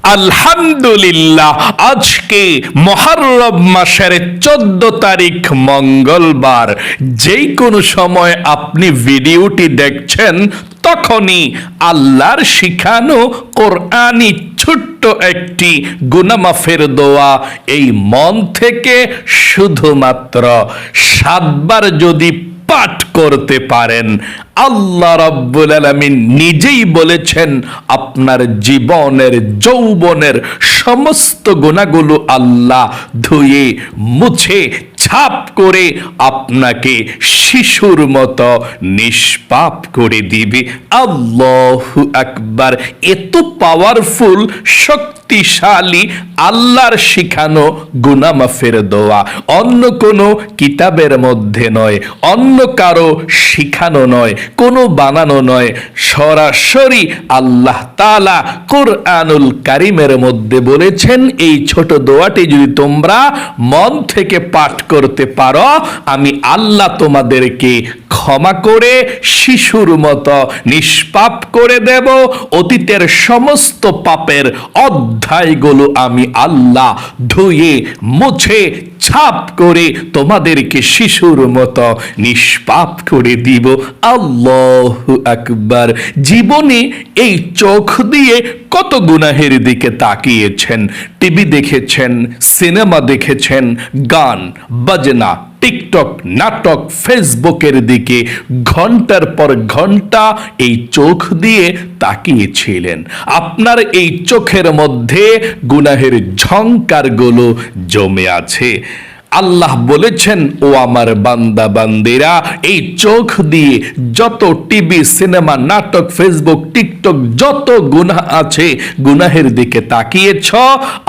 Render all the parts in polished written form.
আলহামদুলিল্লাহ, আজকে মুহররম মাসের 14 তারিখ মঙ্গলবার। যেই কোনো সময় আপনি ভিডিওটি দেখছেন তখনই আল্লাহর শিখানো কোরআনি ছোট্ট একটি গুনাহ মাফের দোয়া এই মন থেকে শুধুমাত্র 7 বার যদি পাঠ করতে পারেন, আল্লাহ রাব্বুল আলামিন নিজেই বলেছেন আপনার জীবনের যৌবনের সমস্ত গুনাহগুলো আল্লাহ ধুয়ে মুছে ছাপ করে আপনাকে শিশুর মতো নিষ্পাপ করে দিবে। আল্লাহু আকবার। এত পাওয়ারফুল, শক্তিশালী আল্লাহর শিখানো গুনাহ মাফের দোয়া অন্য কোনো কিতাবের মধ্যে নয়, অন্য কারো শিখানো নয়, কোনো বানানো নয়, সরাসরি আল্লাহ তাআলা কুরআনুল কারীমের মধ্যে বলেছেন এই ছোট দোয়াটি যদি তোমরা মন থেকে পাঠ করতে পারো, আমি আল্লাহ তোমাদেরকে ক্ষমা করে শিশুর মতো নিষ্পাপ করে দেব। অতীতের সমস্ত পাপের অধ্যায়গুলো আমি আল্লাহ ধুয়ে মুছে ছাপ করে তোমাদেরকে শিশুর মতো নিষ্পাপ করে দিব। আল্লাহু আকবার। জীবনে এই চোখ দিয়ে কত গুনাহের দিকে তাকিয়েছেন, টিভি দেখেছেন, সিনেমা দেখেছেন, গান বাজনা, টিকটক, নাটক, ফেসবুকের দিকে ঘন্টার পর ঘন্টা এই চোখ দিয়ে তাকিয়েছিলেন। আপনার এই চোখের মধ্যে গুনাহের ঝংকারগুলো জমে আছে। আল্লাহ বলেছেন, ও আমার বান্দা বান্দিরা, এই চোখ দিয়ে যত টিভি, সিনেমা, নাটক, ফেসবুক, টিকটক যত গুনাহ আছে, গুনাহের দিকে তাকিয়েছ,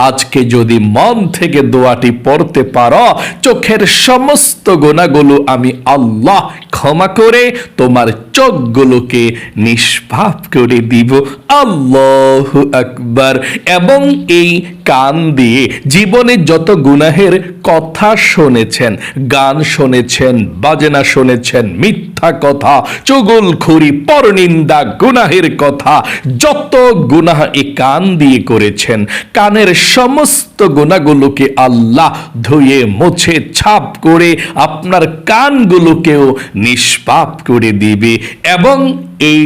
আজকে যদি মন থেকে দোয়াটি পড়তে পারো, চোখের সমস্ত গুনাহগুলো আমি আল্লাহ ক্ষমা করে তোমার চোখগুলোকে নিষ্পাপ করে দিব। আল্লাহু আকবার। এবং এই কান দিয়ে জীবনে যত গুনাহের কথা শুনেছেন, গান শুনেছেন, বাজনা শুনেছেন, মিথ্যা কথা, চুগলখড়ি, পরনিন্দা, গুনাহের কথা, যত গুনাহ এই কান দিয়ে করেছেন, কানের সমস্ত গুনাহগুলোকে আল্লাহ ধুয়ে মুছে ছাপ করে আপনার কানগুলোকেও নিষ্পাপ করে দিবে। এবং এই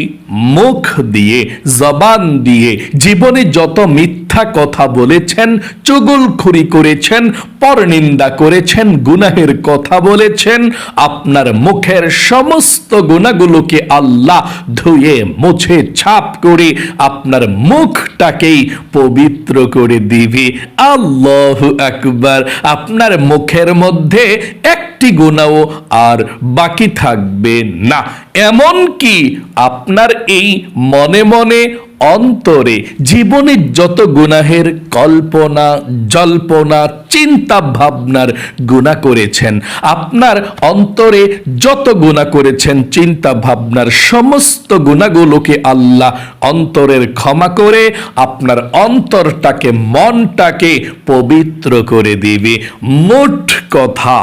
মুখ দিয়ে, জবান দিয়ে জীবনে যত মিথ্যা কথা বলেছেন, চুগলখড়ি করেছেন, পরনিন্দা করেছেন, গুনাহের কথা বলেছেন, আপনার মুখের সমস্ত গুনাহগুলোকে আল্লাহ ধুয়ে মুছে ছাপ করে আপনার মুখটাকেই পবিত্র করে দিবে। আল্লাহু আকবার। আপনার মুখের মধ্যে একটি গুনাহ আর বাকি থাকবে না। এমন কি আপনার এই মনে মনে অন্তরে জীবনে যত গুনাহের কল্পনা, জল্পনা, চিন্তা ভাবনার গুনাহ করেছেন, আপনার অন্তরে যত গুনাহ করেছেন, চিন্তা ভাবনার সমস্ত গুনাহগুলোকে আল্লাহ অন্তরের ক্ষমা করে আপনার অন্তরটাকে, মনটাকে পবিত্র করে দিবে। মোট কথা,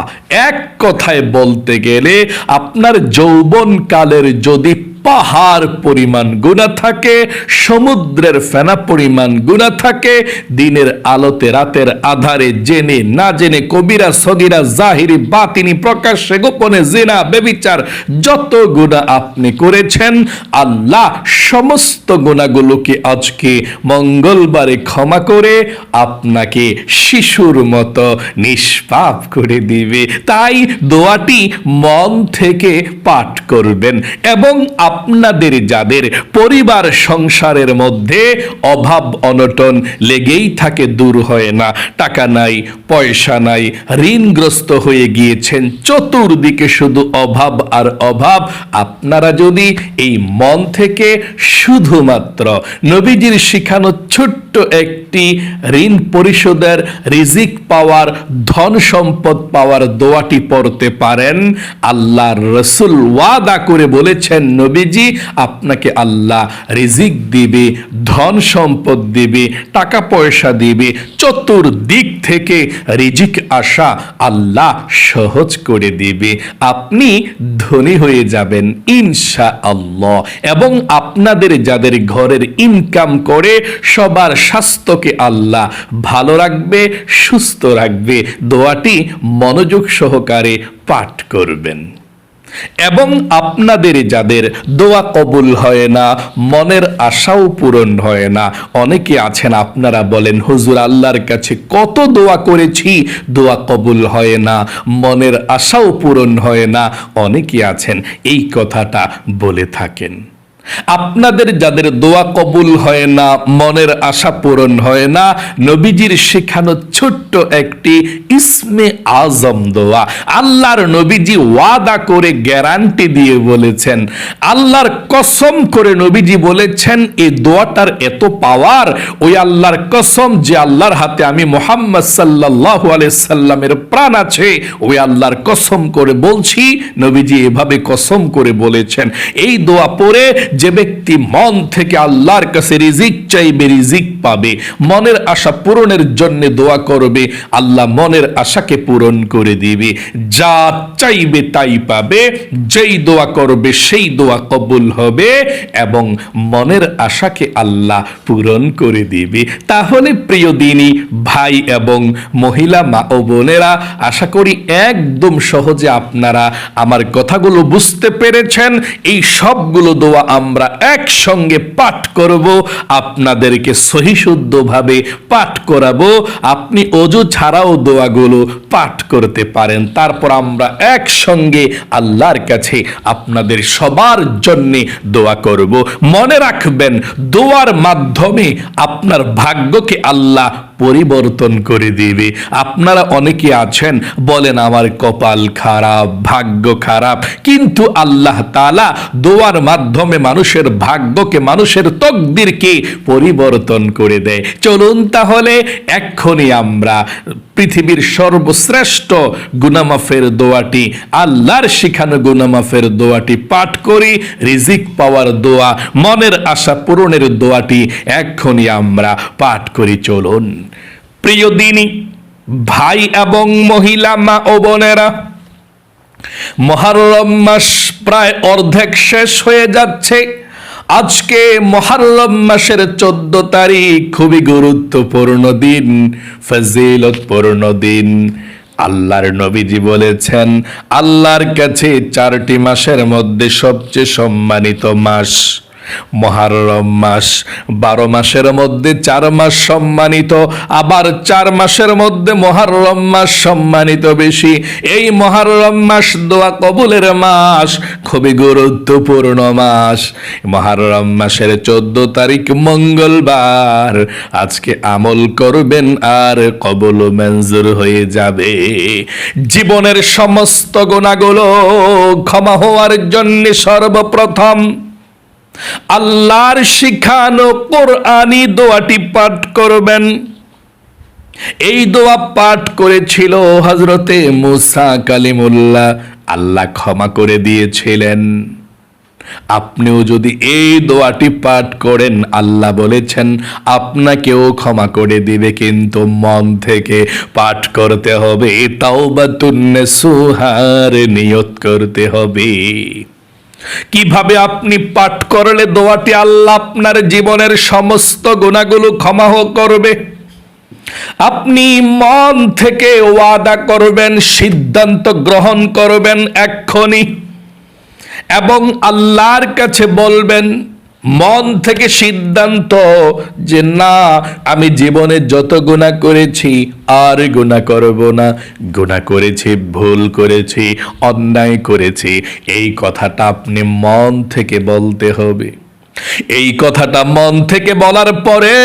এক কথায় বলতে গেলে, আপনার যৌবনকালের যদি পাহাড় পরিমাণ গুনাহ থাকে, সমুদ্রের ফেনা পরিমাণ গুনাহ থাকে, দিনের আলোতে রাতের আধারে জেনে না জেনে কবিরা সগীরা, জাহিরি বাতিনি, প্রকাশ্যে গোপনে জিনা, ব্যভিচার, যত গুনাহ আপনি করেছেন, আল্লাহ সমস্ত গুনাহগুলোকে আজকে মঙ্গলবারে ক্ষমা করে আপনাকে শিশুর মতো নিষ্পাপ করে দিবে। তাই দোয়াটি মন থেকে পাঠ করবেন। এবং আপনাদের যাদের পরিবার সংসারের মধ্যে অভাব অনটন লেগেই থাকে, দূর হয় না, টাকা নাই, পয়সা নাই, ঋণগ্রস্ত হয়ে গিয়েছেন, চতুর্দিকে শুধু অভাব আর অভাব, আপনারা যদি এই মন থেকে শুধুমাত্র নবীজির শিখানো ছোট্ট একটি ঋণ পরিশোধের, রিজিক পাওয়ার, ধন সম্পদ পাওয়ার দোয়াটি পড়তে পারেন, আল্লাহর রাসূল ওয়াদা করে বলেছেন, নবীজি আপনাকে আল্লাহ রিজিক দিবে, ধন সম্পদ দিবে, টাকা পয়সা দিবে, চতুর্দিক থেকে রিজিক আসা আল্লাহ সহজ করে দিবে। আপনি ধনী হয়ে যাবেন ইনশাআল্লাহ। এবং আপনাদের যাদের ঘরের ইনকাম করে সবার স্বাস্থ্যকে আল্লাহ ভালো রাখবে, সুস্থ রাখবে। দোয়াটি মনোযোগ সহকারে পাঠ করবেন। এবং আপনাদের যাদের দোয়া কবুল হয় না, মনের আশাও পূরণ হয় না, অনেকে আছেন আপনারা বলেন, হুজুর আল্লাহর কাছে কত দোয়া করেছি, দোয়া কবুল হয় না, মনের আশাও পূরণ হয় না, অনেকে আছেন এই কথাটা বলে থাকেন। আপনাদের যাদের দোয়া কবুল হয় না, মনের আশা পূরণ হয় না, নবীজির শেখানো ছোট্ট একটি ইসমে আজম দোয়া, আল্লাহর নবীজি ওয়াদা করে গ্যারান্টি দিয়ে বলেছেন, আল্লাহর কসম করে নবীজি বলেছেন এই দোয়াটার এত পাওয়ার, ওই আল্লাহর কসম যে আল্লাহর হাতে আমি মুহাম্মদ সাল্লাল্লাহু আলাইহি সাল্লামের প্রাণ আছে, ওই আল্লাহর কসম করে বলছি, নবীজি এভাবে কসম করে বলেছেন, এই দোয়া পড়ে যে ব্যক্তি মন থেকে আল্লাহর কাছে রিজিক চাইবে, রিজিক পাবে। মনের আশা পূরণের জন্য দোয়া করবে, আল্লাহ মনের আশাকে পূরণ করে দিবে। যা চাইবে তাই পাবে, যেই দোয়া করবে সেই দোয়া কবুল হবে এবং মনের আশাকে আল্লাহ পূরণ করে দিবে। তাহলে প্রিয় দিনী ভাই এবং মহিলা মা ও বোনেরা, আশা করি একদম সহজে আপনারা আমার কথাগুলো বুঝতে পেরেছেন। এই সবগুলো দোয়া আমরা একসঙ্গে পাঠ করব, আপনাদেরকে সহিশুদ্ধভাবে পাঠ করাবো। আপনি ওযু ছাড়াও দোয়াগুলো পাঠ করতে পারেন। তারপর আমরা একসঙ্গে আল্লাহর কাছে আপনাদের সবার জন্যে দোয়া করব। মনে রাখবেন, দোয়ার মাধ্যমে আপনার ভাগ্যকে আল্লাহ পরিবর্তন করে দিবে। আপনারা অনেকে আছেন বলেন আমার কপাল খারাপ, ভাগ্য খারাপ, কিন্তু আল্লাহ তাআলা দোয়ার মাধ্যমে মানুষের ভাগ্যকে, মানুষের তকদিরকে পরিবর্তন করে দেয়। চলুন তাহলে এক্ষুনি আমরা পৃথিবীর সর্বশ্রেষ্ঠ গুনামাফের দোয়াটি, আল্লাহর শিখানো গুনামাফের দোয়াটি পাঠ করি। রিজিক পাওয়ার দোয়া, মনের আশা পূরণের দোয়াটি এক্ষুনি আমরা পাঠ করি। চলুন প্রিয় দিনী ভাই এবং মহিলা মা ও বোনেরা, মুহররম মাস প্রায় অর্ধেক শেষ হয়ে যাচ্ছে। আজকে মুহররম মাসের 14 তারিখ, খুবই গুরুত্বপূর্ণ দিন, ফজিলতপূর্ণ দিন। আল্লাহর নবীজি বলেছেন, আল্লাহর কাছে 4টি মাসের মধ্যে সবচেয়ে সম্মানিত মাস মুহররম মাস। 12 মাসের মধ্যে 4 মাস সম্মানিত, আবার 4 মাসের মধ্যে মুহররম মাস সম্মানিত বেশি। এই মুহররম মাস দোয়া কবুলের মাস, খুবই গুরুত্বপূর্ণ মাস। মুহররম মাসের 14 তারিখ মঙ্গলবার, আজকে আমল করবেন আর কবুল মঞ্জুর হয়ে যাবে। জীবনের সমস্ত গুনাহগুলো ক্ষমা হওয়ার জন্য সর্বপ্রথম আল্লাহর শিখানো কোরআনি দোয়াটি পাঠ করবেন। এই দোয়া পাঠ করেছিল হযরতে মুসা কালিমুল্লাহ, আল্লাহ ক্ষমা করে দিয়েছিলেন। আপনিও যদি এই দোয়াটি পাঠ করেন, আল্লাহ বলেছেন আপনাকেও ক্ষমা করে দিবে, কিন্তু মন থেকে পাঠ করতে হবে, তাওবাতুন নাসুহার নিয়ত করতে হবে। কিভাবে আপনি পাঠ করলে দোয়াটি আল্লাহ আপনার জীবনের সমস্ত গুনাহগুলো ক্ষমা করবে? আপনি মন থেকে ওয়াদা করবেন, সিদ্ধান্ত গ্রহণ করবেন এক্ষুনি এবং আল্লাহর কাছে বলবেন, মন থেকে সিদ্ধান্ত যে না, আমি জীবনে যত গুনাহ করেছি আর গুনাহ করব না, গুনাহ করেছি, ভুল করেছি, অন্যায় করেছি, এই কথাটা আপনি মন থেকে বলতে হবে। এই কথাটা মন থেকে বলার পরে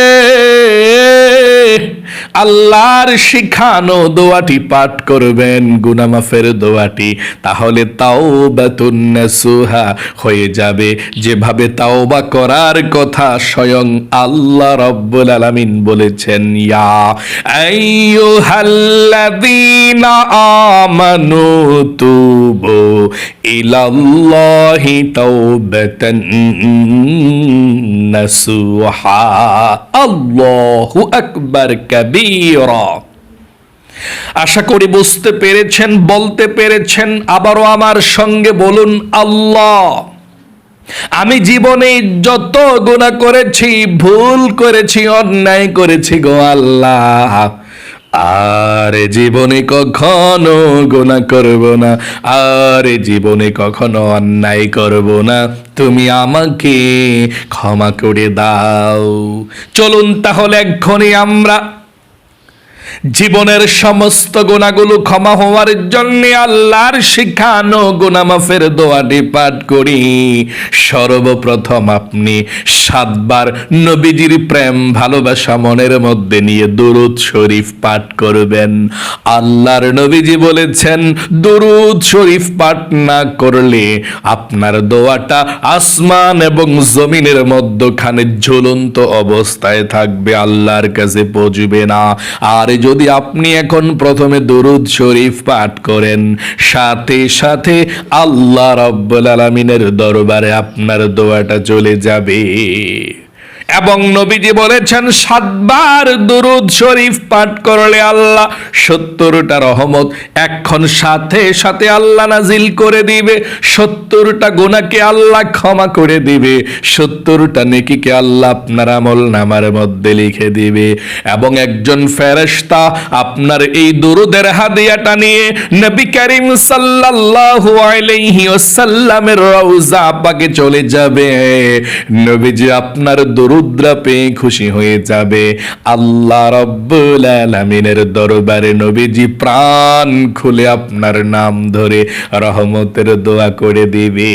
আল্লাহর শিখানো দোয়াটি পাঠ করবেন, গুনাহ মাফের দোয়াটি। তাহলে তাওবাতুন নাসুহা হয়ে যাবে। যেভাবে তাওবা করার কথা স্বয়ং আল্লাহ রাব্বুল আলামিন বলেছেন, ইয়া আইয়ুহাল্লাযীনা আমানু তুবু ইলাল্লাহি তাওবাতান নাসুহা। আল্লাহু আকবার কাবীরা। আশা করি বুঝতে পেরেছেন, বলতে পেরেছেন। আবারও আমার সঙ্গে বলুন, আল্লাহ। আমি জীবনে যত গুনাহ করেছি, ভুল করেছি, অন্যায় করেছি গো আল্লাহ, আর জীবনে কখনো গুনাহ করব না, আর জীবনে কখনো অন্যায় করব না, তুমি আমাকে ক্ষমা করে দাও। চলুন তাহলে এক্ষুনি আমরা জীবনের সমস্ত গুনাহগুলো ক্ষমা হওয়ার জন্য আল্লাহর শিখানো গুনাহ মাফের দোয়াটি পাঠ করি। সর্বপ্রথম আপনি 7 বার নবীজির প্রেম ভালোবাসা মনের মধ্যে নিয়ে দুরূদ শরীফ পাঠ করবেন। আল্লাহর নবীজি বলেছেন, দুরূদ শরীফ পাঠ না করলে আপনার দোয়াটা আসমান এবং জমিনের মধ্যখানে ঝুলন্ত অবস্থায় থাকবে, আল্লাহর কাছে পৌঁছবে না। আর যদি আপনি এখন প্রথমে দুরূদ শরীফ পাঠ করেন, সাথে সাথে আল্লাহ রাব্বুল আলামিনের দরবারে আপনার দোয়াটা চলে যাবে। এবং নবীজি বলেছেন 7 বার দুরূদ শরীফ পাঠ করলে আল্লাহ 70টা রহমত এখন সাথে সাথে আল্লাহ নাজিল করে দিবে, 70টা গুনাহকে আল্লাহ ক্ষমা করে দিবে, 70টা নেকিকে আল্লাহ আপনার আমলনামার মধ্যে লিখে দিবে। এবং একজন ফেরেশতা আপনার এই দুরূদের হাদিয়াটা নিয়ে নবী করিম সাল্লাল্লাহু আলাইহি ওয়াসাল্লামের রওজা পাকে চলে যাবে। নবীজি আপনার দুরূদ পেয়ে খুশি হয়ে যাবে। আল্লাহ রাব্বুল আলামিনের দরবারে নবীজি প্রাণ খুলে আপনার নাম ধরে রহমতের দোয়া করে দিবে।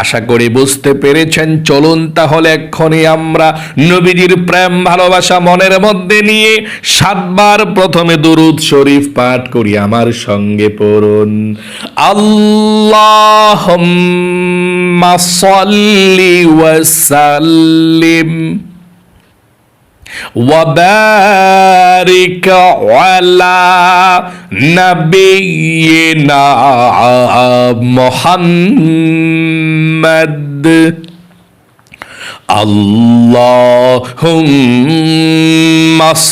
আশা করি বুঝতে পেরেছেন। চলুন তাহলে এক্ষুনি আমরা নবীজির প্রেম ভালোবাসা মনের মধ্যে নিয়ে 7 বার প্রথমে দুরূদ শরীফ পাঠ করি। আমার সঙ্গে পড়ুন, আল্লাহুম্মা সাল্লি ওয়া সাল্লিম وبارك على نبينا محمد اللهم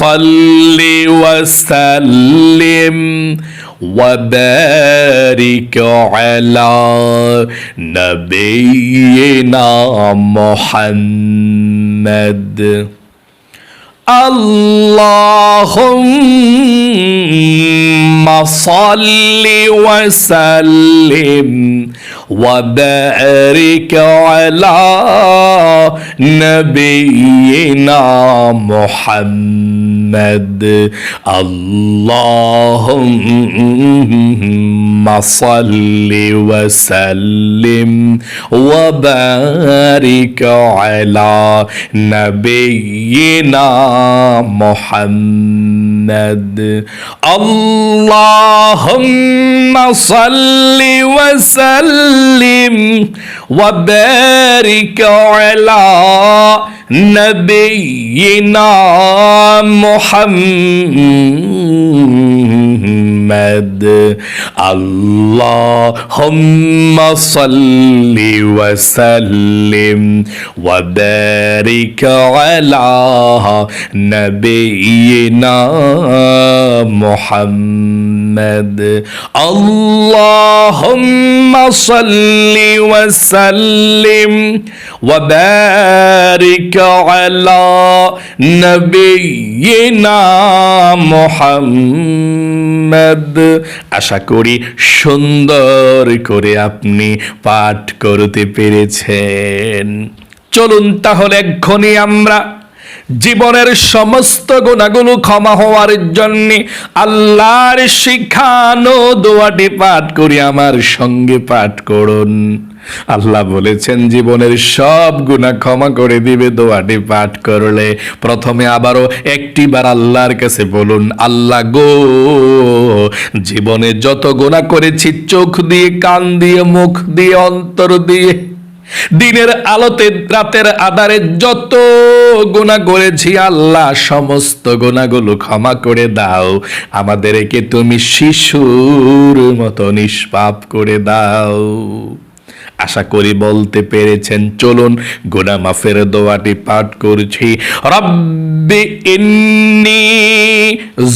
صل وسلم وبارك على نبينا محمد اللهم صل وسلم وبارك على نبينا محمد اللهم صل وسلم وبارك على نبينا محمد اللهم صل وسلم وبارك على نبينا محمد اللهم صل وسلم وبارك على نبينا محمد اللهم صل وسلم وبارك على نبينا محمد। আশা করি সুন্দর করে আপনি পাঠ করতে পেরেছেন। চলুন তাহলে এক্ষুনি আমরা জীবনের সমস্ত গুনাহগুলো ক্ষমা হওয়ার জন্য আল্লাহর শিখানো দোয়াটি পাঠ করি। আমার সঙ্গে পাঠ করুন। আল্লাহ বলেছেন জীবনের সব গুনাহ ক্ষমা করে দিবে দোয়াটি পাঠ করলে। প্রথমে আবারও একটিবার আল্লাহর কাছে বলুন, আল্লাহ গো, জীবনে যত গুনাহ করেছি চোখ দিয়ে, কান দিয়ে, মুখ দিয়ে, অন্তর দিয়ে, দিনের আলোতে রাতের আধারে যত গুনাহ করেছি আল্লাহ সমস্ত গুনাহগুলো ক্ষমা করে দাও। আমাদেরকে তুমি শিশুর মতো নিষ্পাপ করে দাও। আশা করি বলতে পেরেছেন। চলুন গুনাহ মাফের দোয়াটি পাঠ করছি। রব্বি ইন্নী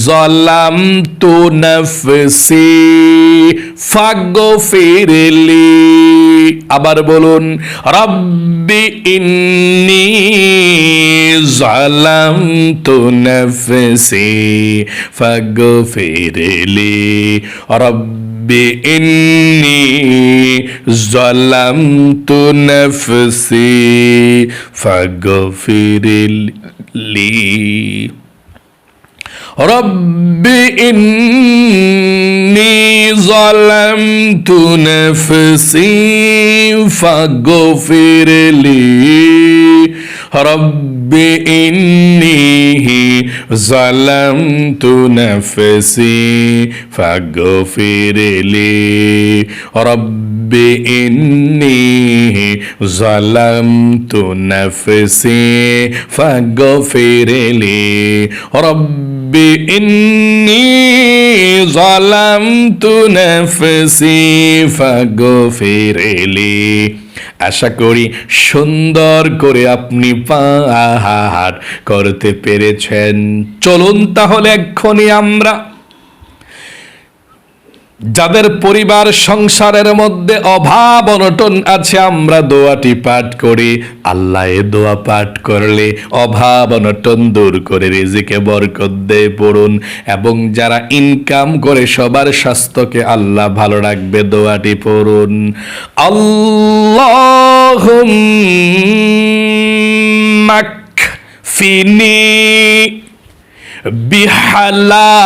যালামতু নাফসি ফাগফিরলি। আবার বলুন, রব্বি ইন্নী যালামতু নাফসি ফাগফিরলি, রব্বি ইন্নী যালামতু নাফসি ফাগফিরলি। রব্বি ইন্নী যালামতু নাফসি ফাগফিরলি, রব্বি ইন্নী যালামতু নাফসি ফাগফিরলি, রব্বি ইন্নী যালামতু নাফসি ফাগফিরলি, রব্বি ইন্নী যালামতু নাফসি ফাগফিরলি। আশা করি সুন্দর করে আপনি পাঠ করতে পেরেছেন। চলুন তাহলে এক্ষুনি আমরা যাদের পরিবার সংসারের মধ্যে অভাব অনটন আছে, আমরা দোয়াটি পাঠ করি। আল্লাহ এ দোয়া পাঠ করলে অভাব অনটন দূর করে রিজিকে বরকত দেয়, পড়ুন। এবং যারা ইনকাম করে সবার স্বাস্থ্যকে আল্লাহ ভালো রাখবে, দোয়াটি পড়ুন। আল্লাহুম্মা কফিনি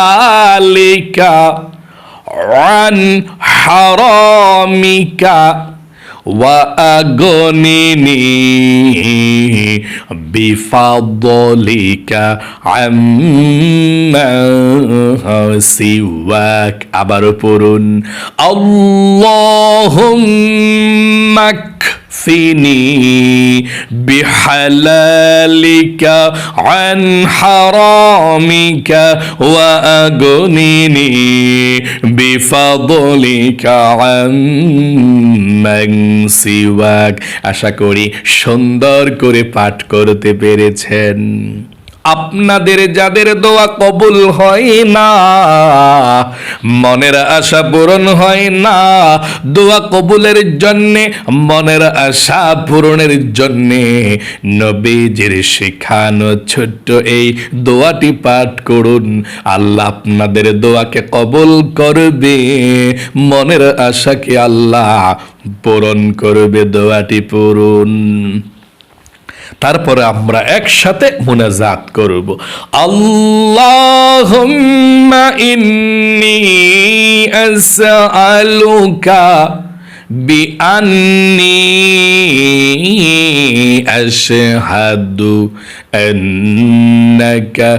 বিহালালিকা عن حرامك وأغنني بفضلك عما سواك। আবার পড়ুন, আল্লাহুম্মা কফিনি বিহালালিকা আন হারামিকা ওয়া আগনিনি বিফাদলিকা আম্মান সিওয়াক। আশা করি সুন্দর করে পাঠ করতে পেরেছেন। আপনাদের যাদের দোয়া কবুল হয় না, মনের আশা পূরণ হয় না, দোয়া কবুলের জন্যে, মনের আশা পূরণের জন্যে নবীজির শেখানো ছোট্ট এই দোয়াটি পাঠ করুন। আল্লাহ আপনাদের দোয়াকে কবুল করবে, মনের আশাকে আল্লাহ পূরণ করবে। দোয়াটি পড়ুন, তারপরে আমরা একসাথে মুনাজাত করব। আল্লাহুম্মা ইন্নী আসআলুকা বিআন্নী আশহাদু আন্নাকা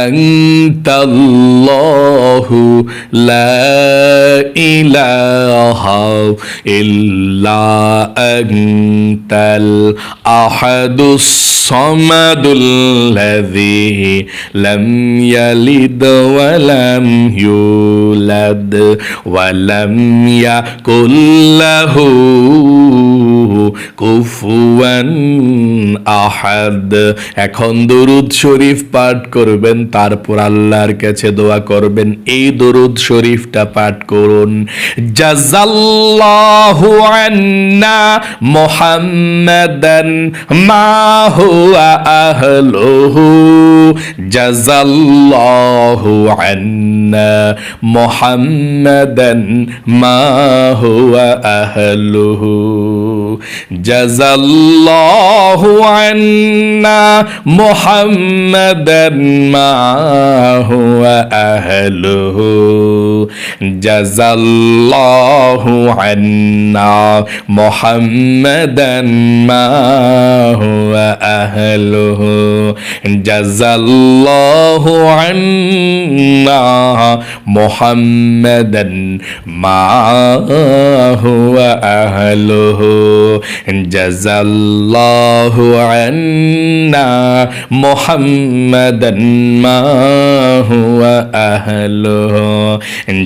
আনতাল্লাহু লা ইলাহা ইল্লা আনতাল আহাদুস সামাদুল্লাযী লাম ইয়ালিদ ওয়া লাম ইউলাদ ওয়া লাম ইয়াকুল লাহু কুফুয়ান আহাদ। এখন দরুদ শরীফ পাঠ করবেন, তারপর আল্লাহর কাছে দোয়া করবেন। এই দরুদ শরীফটা পাঠ করুন। জাযাল্লাহু আন্না মুহাম্মাদান মা হুয়া আহলুহু, জাযাল্লাহু আন্না মুহাম্মাদান মা হুয়া আহলুহু, জাযাল্লাহু আন্না মুহাম্মাদান মা হুয়া আহলুহু, জাযাল্লাহু আন্না মুহাম্মাদান মা হুয়া আহলুহু, জাযাল্লাহু আন্না মুহাম্মাদান মা হুয়া আহলুহু। জাযাল্লাহু আন্না মুহাম্মাদান মা হুয়া আহলুহু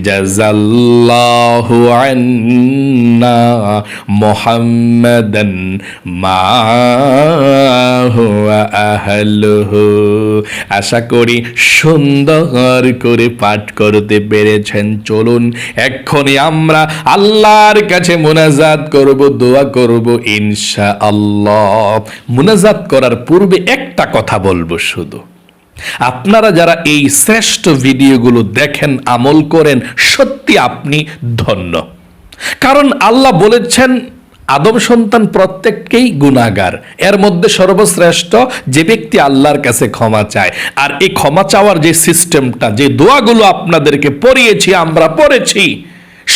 জাযাল্লাহু আন্না মুহাম্মাদান মা হুয়া আহলুহু। আশা করি সুন্দর করে পাঠ করতে পেরেছেন। চলুন এক্ষুনি আমরা আল্লাহর কাছে মুনাজাত করব, দোয়া করব ইনশাআল্লাহ। মুনাজাত করার পূর্বে একটা কথা বলবো শুধু, আপনারা যারা এই শ্রেষ্ঠ ভিডিওগুলো দেখেন, আমল করেন, সত্যি আপনি ধন্য। কারণ আল্লাহ বলেছেন আদম সন্তান প্রত্যেককেই গুনাহগার, এর মধ্যে সর্বশ্রেষ্ঠ যে ব্যক্তি আল্লাহর কাছে ক্ষমা চায়। আর এই ক্ষমা চাওয়ার যে সিস্টেমটা, যে দোয়াগুলো আপনাদেরকে পড়িয়েছি, আমরা পড়েছি,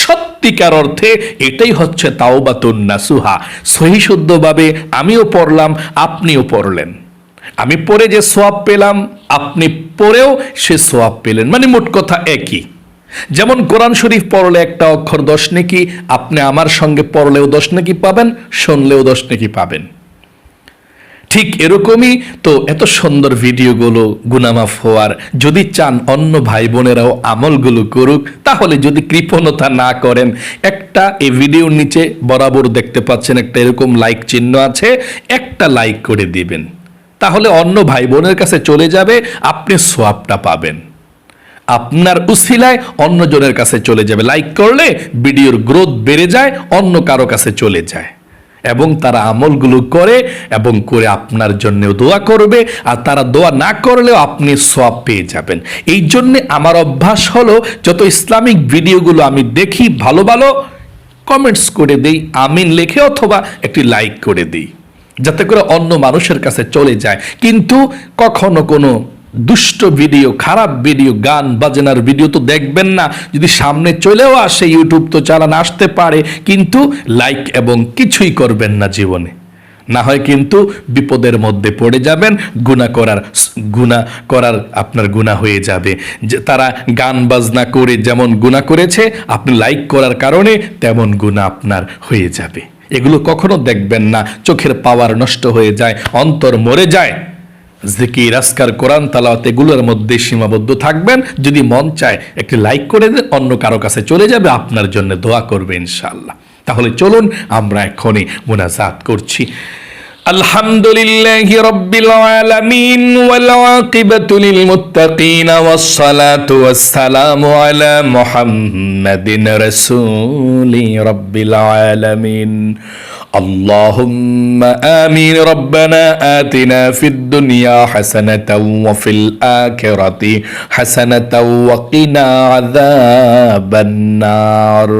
সত্যিকার অর্থে এটাই হচ্ছে তাওবাতুন নাসুহা। সহি শুদ্ধভাবে আমিও পড়লাম, আপনিও পড়লেন। আমি পড়ে যে সোয়াব পেলাম, আপনি পড়েও সে সোয়াব পেলেন, মানে মোট কথা একই। যেমন কোরআন শরীফ পড়লে একটা অক্ষর 10 নেকি, আপনি আমার সঙ্গে পড়লেও 10 নেকি পাবেন, শুনলেও 10 নেকি পাবেন। ঠিক এরকমই তো এত সুন্দর ভিডিওগুলো গুনামাফ হওয়ার, যদি চান অন্য ভাই বোনেরাও আমলগুলো করুক, তাহলে যদি কৃপণতা না করেন, একটা এই ভিডিওর নিচে বরাবর দেখতে পাচ্ছেন একটা এরকম লাইক চিহ্ন আছে, একটা লাইক করে দিবেন, তাহলে অন্য ভাই বোনের কাছে চলে যাবে, আপনি সোয়াবটা পাবেন। আপনার উসিলায় অন্যজনের কাছে চলে যাবে। লাইক করলে ভিডিওর গ্রোথ বেড়ে যায়, অন্য কারো কাছে চলে যায়, এবং তারা আমলগুলো করে এবং করে আপনার জন্যও দোয়া করবে। আর তারা দোয়া না করলেও আপনি সওয়াব পেয়ে যাবেন। এই জন্যে আমার অভ্যাস হলো, যত ইসলামিক ভিডিওগুলো আমি দেখি, ভালো ভালো কমেন্টস করে দেই, আমিন লিখে অথবা একটি লাইক করে দিই, যাতে করে অন্য মানুষের কাছে চলে যায়। কিন্তু কখনো কোনো দুষ্ট ভিডিও, খারাপ ভিডিও, গান বাজনার ভিডিও তো দেখবেন না। যদি সামনে চলেও আসে, ইউটিউব তো চালান, আসতে পারে, কিন্তু লাইক এবং কিছুই করবেন না জীবনে, না হয় কিন্তু বিপদের মধ্যে পড়ে যাবেন। গুনাহ করার আপনার গুনাহ হয়ে যাবে। যে তারা গান বাজনা করে যেমন গুনাহ করেছে, আপনি লাইক করার কারণে তেমন গুনাহ আপনার হয়ে যাবে। এগুলো কখনো দেখবেন না, চোখের পাওয়ার নষ্ট হয়ে যায়, অন্তর মরে যায়। জিকির, আজকার, কোরআন তেলাওয়াত এগুলোর মধ্যে সীমাবদ্ধ থাকবেন। যদি মন চায় একটি লাইক করে দেন, অন্য কারো কাছে চলে যাবে, আপনার জন্য দোয়া করবে ইনশাআল্লাহ। তাহলে চলুন আমরা এখনই মুনাজাত করছি। আলহামদুলিল্লাহি রাব্বিল আলামিন ওয়াল আকিবাতু লিল মুত্তাকিন ওয়াস সালাতু ওয়াস সালামু আলা মুহাম্মাদিন রাসূলি রাব্বিল আলামিন। اللهم آمين. ربنا آتنا في الدنيا حسنة وفي الآخرة حسنة وقنا عذاب النار.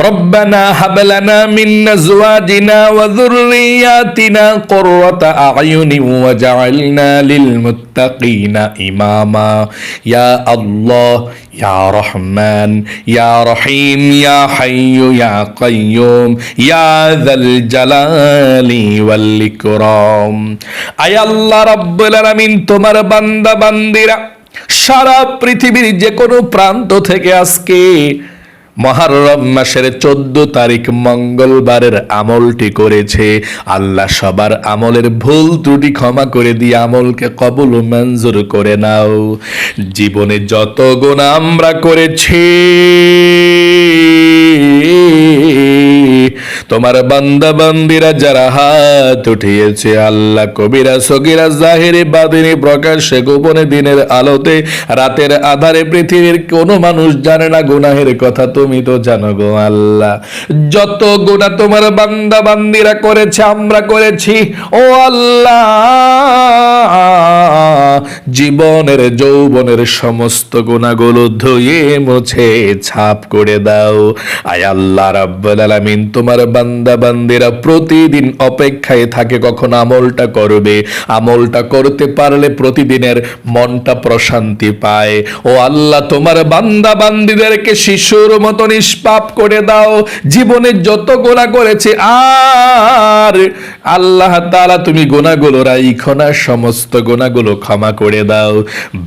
ربنا هب لنا من أزواجنا وذرياتنا قرة أعين وجعلنا للمتقين إماما. يا الله يا رحمن يا رحيم يا حي يا قيوم يا ذا الجلال والإكرام. আয় আল্লাহ রাব্বুল আলামিন, তোমার বান্দা বান্দিরা সারা পৃথিবীর যে কোনো প্রান্ত থেকে আজকে মুহররম মাসের 14 তারিখ মঙ্গলবারের আমলটি করেছে, আল্লাহ সবার আমলের ভুল ত্রুটি ক্ষমা করে দিয়ে আমলকে কবুল ও মঞ্জুর করে নাও। জীবনে যত গুনাহ আমরা করেছি, তোমার বান্দা বান্দিরা যারা হাত উঠিয়েছে, আল্লাহ কবিরা সগীরা জাহিরে বাতিনি প্রকাশ্যে গোপনে দিনের আলোতে রাতের আধারে পৃথিবীর কোনো মানুষ জানে না গুনাহের কথা, তুমি তো জানো গো আল্লাহ। যত গুনাহ তোমার বান্দা বান্দিরা করেছে, আমরা করেছি, ও আল্লাহ জীবনের যৌবনের সমস্ত গুনাহগুলো ধুয়ে মুছে ছাপ করে দাও। আয় আল্লাহ রাব্বুল আলামিন, তোমার বান্দা বান্দিরা প্রতিদিন অপেক্ষায় থাকে কখন আমলটা করবে। আমলটা করতে পারলে প্রতিদিনের মনটা প্রশান্তি পায়। ও আল্লাহ, তোমার বান্দা বান্দিদেরকে শিশুর মতো নিষ্পাপ করে দাও। জীবনে যত গুনাহ করেছে, আর আল্লাহ তাআলা তুমি গুনাহগুলো রাইখো না, সমস্ত গুনাহগুলো ক্ষমা করে দাও।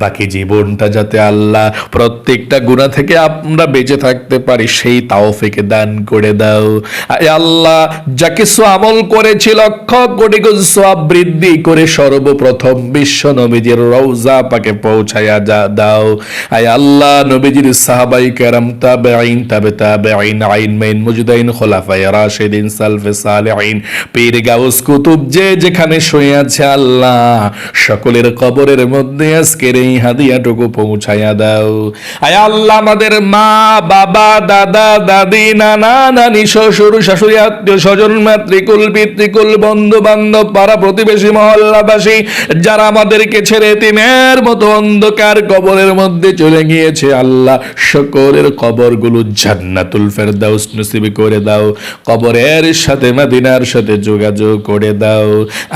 বাকি জীবনটা যাতে আল্লাহ প্রত্যেকটা গুনাহ থেকে আমরা বেঁচে থাকতে পারি, সেই তাওফিক দান করে দাও। আয় আল্লাহ, যা কিছু আমল করেছি লক্ষ কোটি গুণ সওয়াব বৃদ্ধি করে সর্বপ্রথম বিশ্ব নবীজির রওজা পাকে পৌঁছায়া দাও। আয় আল্লাহ, নবীজির সাহাবাই কেরাম, তাবেঈন, তাবেঈন, আইনমাইন, মুজদাইন, খোলাফায়ে রাশিদিন, সালফে সালেহিন, পীর গাউস কুতুব যে যেখানে শুয়ে আছে আল্লাহ, সকলের কবরের মধ্যে আজকের এই হাদিয়াটুকু পৌঁছায়া দাও। আয় আল্লাহ, আমাদের মা বাবা, দাদা দাদি, নানা নানি, শ্বশুর শাশুড়ি, আত্মীয় স্বজন, মাতৃকুল পিতৃকুল, বন্ধু বান্ধব, পাড়া প্রতিবেশী, মহল্লাবাসী যারা আমাদেরকে ছেড়ে এতিমের মতো অন্ধকার কবরের মধ্যে চলে গিয়েছে আল্লাহ, সকলের কবরগুলো জান্নাতুল ফেরদাউস নসিব করে দাও। কবরের সাথে মদিনার সাথে যোগাযোগ করে দাও।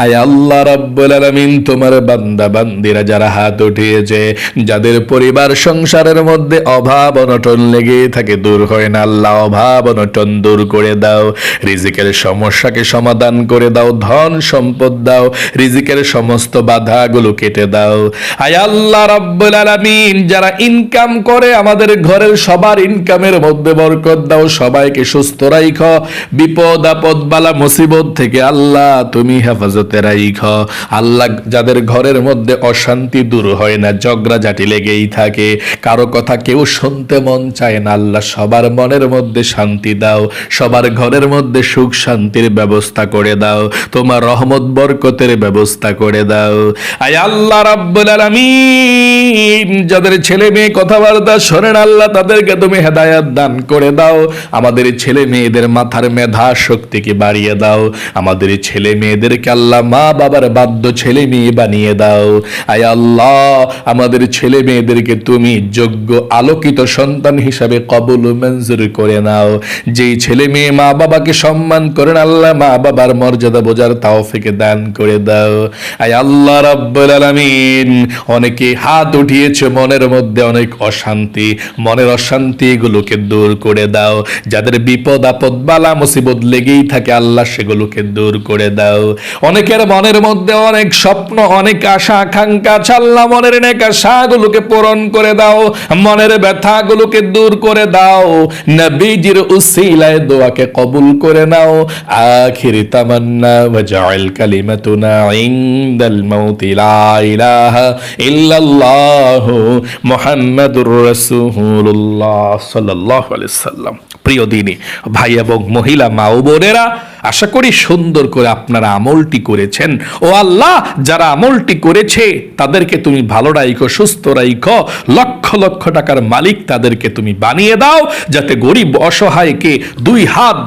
আয় আল্লাহ রাব্বুল আলামিন, তোমার বান্দা বান্দিরা যারা হাত উঠিয়েছে, যাদের পরিবার সংসারের মধ্যে অভাব অনটন লেগে থাকে, দূর হয় না আল্লাহ, অভাব অনটন দূর করে দাও। রিজিকের সমস্যাকে সমাধান করে দাও, ধন সম্পদ দাও, রিজিকের সমস্ত বাধাগুলো কেটে দাও। আয় আল্লাহ রাব্বুল আলামিন, যারা ইনকাম করে আমাদের ঘরের সবার ইনকামের মধ্যে বরকত দাও, সবাইকে সুস্থ রাখো, বিপদ আপদ বালা মুসিবত থেকে আল্লাহ তুমি হেফাজতে রাখো। আল্লাহ, যাদের ঘরের মধ্যে অশান্তি দূর হয় না, ঝগড়াঝাটি লেগেই থাকে, কারো কথা কেউ শুনতে মন চায় না, আল্লাহ সবার মনের মধ্যে শান্তি দাও, সবার ঘরের মধ্যে সুখ শান্তির ব্যবস্থা করে দাও, তোমার রহমত বরকতের ব্যবস্থা করে দাও। আয় আল্লাহ রাব্বুল আলামিন, যাদের ছেলে মেয়ে কথাবার্তা শোনেন আল্লাহ, তাদেরকে তুমি হেদায়েত দান করে দাও। আমাদের ছেলে মেয়েদের মাথার মেধা শক্তিকে বাড়িয়ে দাও। আমাদের ছেলে মেয়েদেরকে আল্লাহ মা বাবার বাধ্য ছেলে মেয়ে বানিয়ে দাও। আয় আল্লাহ, আমাদের ছেলে মেয়েদেরকে তুমি যোগ্য আলোকিত সন্তান হিসাবে কবুল মঞ্জুর করে নাও। যেই ছেলে মেয়ে মা বাবাকে সম্মান করেন আল্লাহ, মা বাবার মর্যাদা বোঝার তৌফিক দান করে দাও। আয় আল্লাহ রাব্বুল আলামিন, অনেকে হাত উঠিয়েছে, মনের মধ্যে অনেক অশান্তি, মনের অশান্তি গুলোকে দূর করে দাও। যাদের বিপদ আপদ বালা মুসিবত লেগেই থাকে আল্লাহ, সেগুলোকে দূর করে দাও। অনেকের মনের মধ্যে অনেক স্বপ্ন, অনেক আশা আকাঙ্ক্ষা, আল্লাহ মনের নেক আশাগুলোকে পূরণ করে দাও, মনের ব্যথাগুলোকে দূর করে দাও। নবীজির উসিলায় দোয়াকে কবুল করে নাও। আখির তামান্না ওয়াজআল কালিমাতুনা ইনদাল মাউতি লা ইলাহা ইল্লাল্লাহ মুহাম্মাদুর রাসূলুল্লাহ সাল্লাল্লাহু আলাইহি সাল্লাম। প্রিয় দিনী ভাই এবং মহিলা, মা ও বোনেরা, আশা করি সুন্দর করে আপনারা আমলটি করেছেন। ও আল্লাহ, যারা আমলটি করেছে তাদেরকে তুমি ভালো রাখো, সুস্থ রাখো, লক্ষ লক্ষ টাকার মালিক তাদেরকে তুমি বানিয়ে দাও, যাতে গরিব অসহায়কে দুই হাত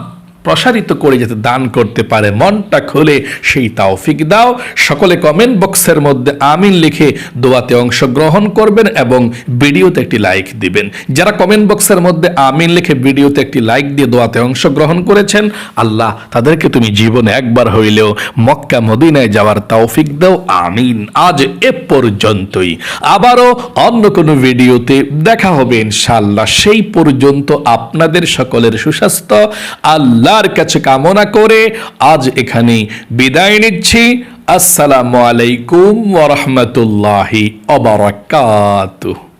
প্রসারিত করে যাতে দান করতে পারে, মনটা খুলে সেই তৌফিক দাও। সকলে কমেন্ট বক্সের মধ্যে আমিন লিখে দোয়াতে অংশগ্রহণ করবেন এবং ভিডিওতে একটি লাইক দিবেন। যারা কমেন্ট বক্সের মধ্যে আমিন লিখে ভিডিওতে একটি লাইক দিয়ে দোয়াতে অংশগ্রহণ করেছেন, আল্লাহ তাদেরকে তুমি জীবনে একবার হইলেও মক্কা মদিনায় যাওয়ার তৌফিক দাও, আমিন। আজ এ পর্যন্তই, আবারও অন্য কোনো ভিডিওতে দেখা হবে ইনশাআল্লাহ। সেই পর্যন্ত আপনাদের সকলের সুস্বাস্থ্য আল্লাহর কাছে কামনা করে আজ এখানে বিদায় নিচ্ছি। আসসালামু আলাইকুম ওয়া রাহমাতুল্লাহি ওয়া বারাকাতুহু।